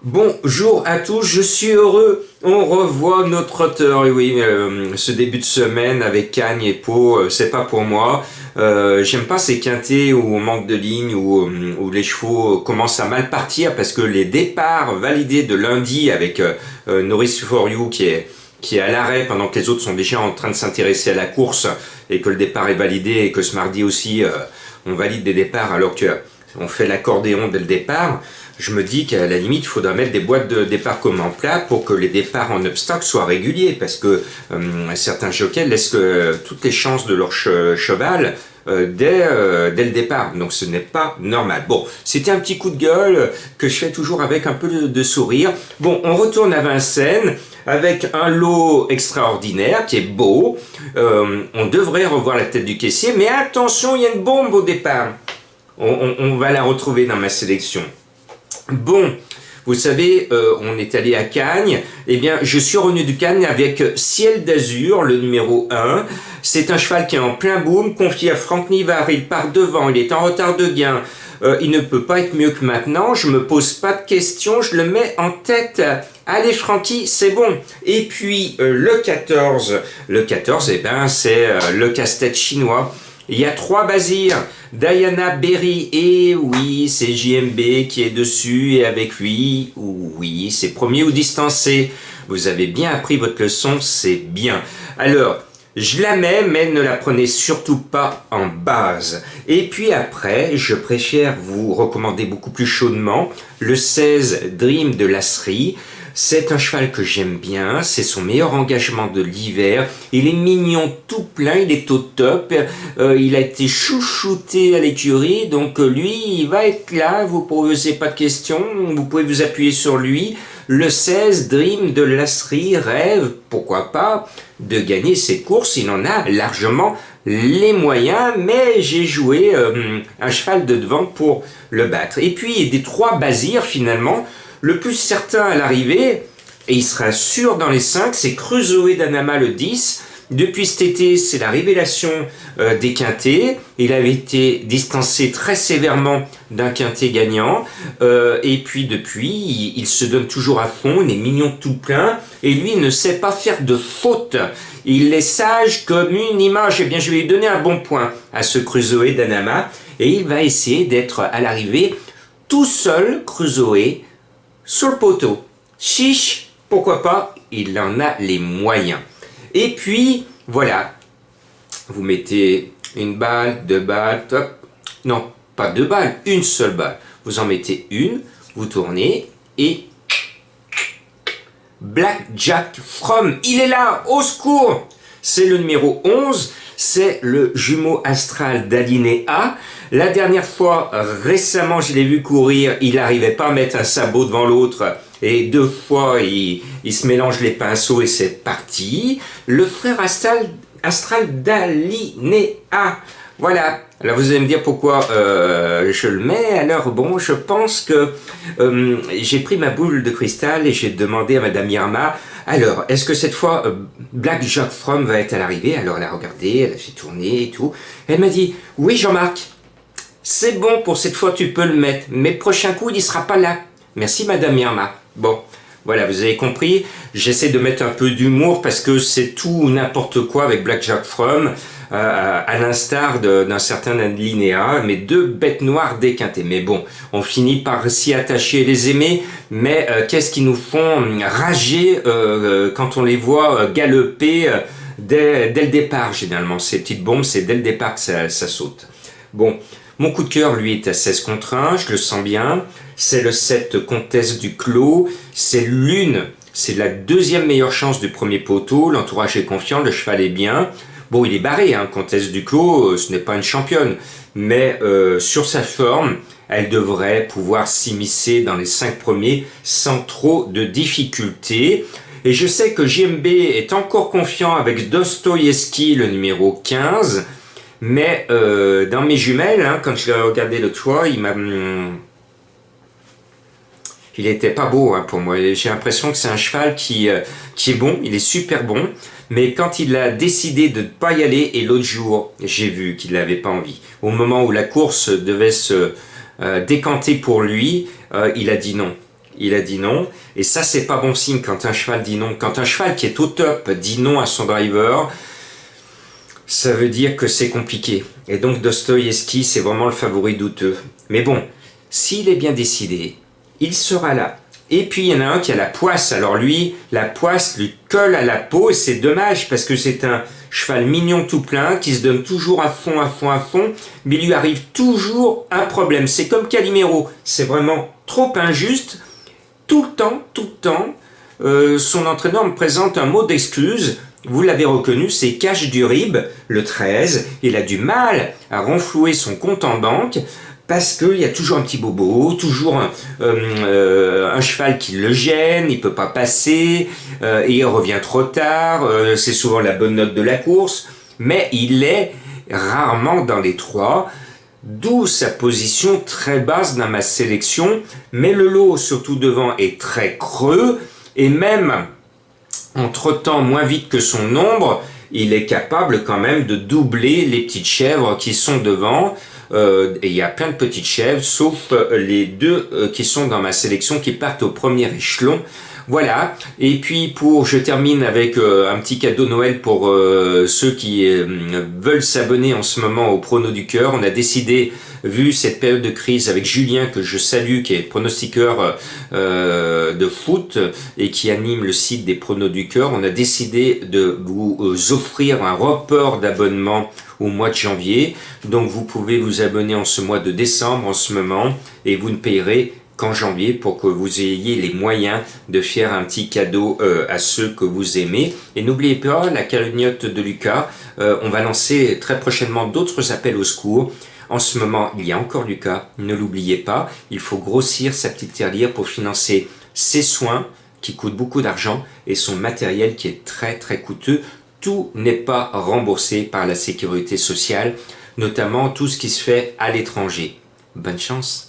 Bonjour à tous, je suis heureux. On revoit notre trotteur. Et oui, ce début de semaine avec Cagnes et Pau, c'est pas pour moi. J'aime pas ces quintés où on manque de ligne, où les chevaux commencent à mal partir parce que les départs validés de lundi avec Norris for You qui est à l'arrêt pendant que les autres sont déjà en train de s'intéresser à la course et que le départ est validé et que ce mardi aussi on valide des départs alors que on fait l'accordéon dès le départ. Je me dis qu'à la limite, il faudra mettre des boîtes de départ comme en plat pour que les départs en obstacle soient réguliers, parce que certains jockeys laissent toutes les chances de leur cheval dès le départ. Donc ce n'est pas normal. Bon, c'était un petit coup de gueule que je fais toujours avec un peu de sourire. Bon, on retourne à Vincennes avec un lot extraordinaire qui est beau. On devrait revoir la tête du caissier, mais attention, il y a une bombe au départ. On va la retrouver dans ma sélection. Bon, vous savez, on est allé à Cagnes. Eh bien, je suis revenu du Cagnes avec Ciel d'Azur, le numéro 1. C'est un cheval qui est en plein boom, confié à Franck Nivard. Il part devant, il est en retard de gain. Il ne peut pas être mieux que maintenant. Je me pose pas de questions, je le mets en tête. Allez Francky, c'est bon. Et puis le 14, eh ben, c'est le casse-tête chinois. Il y a 3 Bazirs, Diana Berry, et oui, c'est JMB qui est dessus, et avec lui, oui, c'est premier ou distancé. Vous avez bien appris votre leçon, c'est bien. Alors, je la mets, mais ne la prenez surtout pas en base. Et puis après, je préfère vous recommander beaucoup plus chaudement le 16 Dream de Lasserie. C'est un cheval que j'aime bien, c'est son meilleur engagement de l'hiver. Il est mignon tout plein, il est au top. Il a été chouchouté à l'écurie, donc lui, il va être là, vous ne posez pas de questions, vous pouvez vous appuyer sur lui. Le 16 Dream de Lasserie rêve, pourquoi pas, de gagner ses courses, il en a largement les moyens, mais j'ai joué un cheval de devant pour le battre. Et puis des 3 Bazirs finalement, le plus certain à l'arrivée, et il sera sûr dans les 5, c'est Crusoe d'Anama le 10. Depuis cet été, c'est la révélation des quintés. Il avait été distancé très sévèrement d'un quintet gagnant. Et puis depuis, il se donne toujours à fond, il est mignon tout plein. Et lui, il ne sait pas faire de faute. Il est sage comme une image. Eh bien, je vais lui donner un bon point à ce Crusoe d'Anama. Et il va essayer d'être à l'arrivée tout seul, Crusoe, sur le poteau. Chiche, pourquoi pas, il en a les moyens. Et puis, voilà, vous mettez une balle, 2 balles, top. Non, pas 2 balles, une seule balle. Vous en mettez une, vous tournez et Black Jack From, il est là, au secours. C'est le numéro 11, c'est le jumeau astral d'Alinéa. La dernière fois, récemment, je l'ai vu courir, il n'arrivait pas à mettre un sabot devant l'autre. Et 2 fois, il se mélange les pinceaux et c'est parti. Le frère astral d'Alinéa. Voilà. Alors vous allez me dire pourquoi je le mets. Alors bon, je pense que j'ai pris ma boule de cristal et j'ai demandé à Madame Irma, alors, est-ce que cette fois, Black Jack From va être à l'arrivée? Alors elle a regardé, elle a fait tourner et tout. Elle m'a dit, oui Jean-Marc, c'est bon pour cette fois, tu peux le mettre. Mais prochain coup, il ne sera pas là. Merci Madame Irma. Bon, voilà, vous avez compris. J'essaie de mettre un peu d'humour parce que c'est tout ou n'importe quoi avec Black Jack From, à l'instar d'un certain alinéa, mais 2 bêtes noires déquintées. Mais bon, on finit par s'y attacher et les aimer, mais qu'est-ce qui nous font rager quand on les voit galoper dès le départ, généralement. Ces petites bombes, c'est dès le départ que ça saute. Bon, mon coup de cœur, lui, est à 16 contre 1, je le sens bien. C'est le 7 Comtesse du Clos. C'est la 2e meilleure chance du premier poteau. L'entourage est confiant, le cheval est bien. Bon, il est barré, hein, Comtesse du Clos, ce n'est pas une championne. Mais sur sa forme, elle devrait pouvoir s'immiscer dans les 5 premiers sans trop de difficultés. Et je sais que JMB est encore confiant avec Dostoïevski, le numéro 15. Mais dans mes jumelles, hein, quand je l'ai regardé l'autre fois, il était pas beau hein, pour moi. J'ai l'impression que c'est un cheval qui est bon, il est super bon. Mais quand il a décidé de ne pas y aller, et l'autre jour, j'ai vu qu'il n'avait pas envie. Au moment où la course devait se décanter pour lui, il a dit non. il a dit non. Et ça, c'est pas bon signe quand un cheval dit non. Quand un cheval qui est au top dit non à son driver, ça veut dire que c'est compliqué. Et donc Dostoïevski, c'est vraiment le favori douteux. Mais bon, s'il est bien décidé, il sera là. Et puis il y en a un qui a la poisse. Alors lui, la poisse lui colle à la peau et c'est dommage parce que c'est un cheval mignon tout plein qui se donne toujours à fond, à fond, à fond, mais il lui arrive toujours un problème. C'est comme Calimero, c'est vraiment trop injuste. Tout le temps, son entraîneur me présente un mot d'excuse. Vous l'avez reconnu, c'est Cash du Rib, le 13. Il a du mal à renflouer son compte en banque parce qu'il y a toujours un petit bobo, toujours un cheval qui le gêne, il peut pas passer, et il revient trop tard, c'est souvent la bonne note de la course, mais il est rarement dans les 3, d'où sa position très basse dans ma sélection, mais le lot, surtout devant, est très creux, et même en trottant moins vite que son ombre, il est capable quand même de doubler les petites chèvres qui sont devant. Et il y a plein de petites chèvres, sauf les 2 qui sont dans ma sélection qui partent au premier échelon. Voilà, et puis je termine avec un petit cadeau Noël pour ceux qui veulent s'abonner en ce moment au Prono du Cœur. On a décidé, vu cette période de crise avec Julien, que je salue, qui est pronostiqueur de foot et qui anime le site des Pronos du Cœur, on a décidé de vous offrir un report d'abonnement au mois de janvier. Donc vous pouvez vous abonner en ce mois de décembre en ce moment et vous ne payerez qu'en janvier pour que vous ayez les moyens de faire un petit cadeau à ceux que vous aimez. Et n'oubliez pas la cagnotte de Lucas, on va lancer très prochainement d'autres appels au secours. En ce moment, il y a encore Lucas, ne l'oubliez pas, il faut grossir sa petite tirelire pour financer ses soins qui coûtent beaucoup d'argent et son matériel qui est très très coûteux. Tout n'est pas remboursé par la sécurité sociale, notamment tout ce qui se fait à l'étranger. Bonne chance!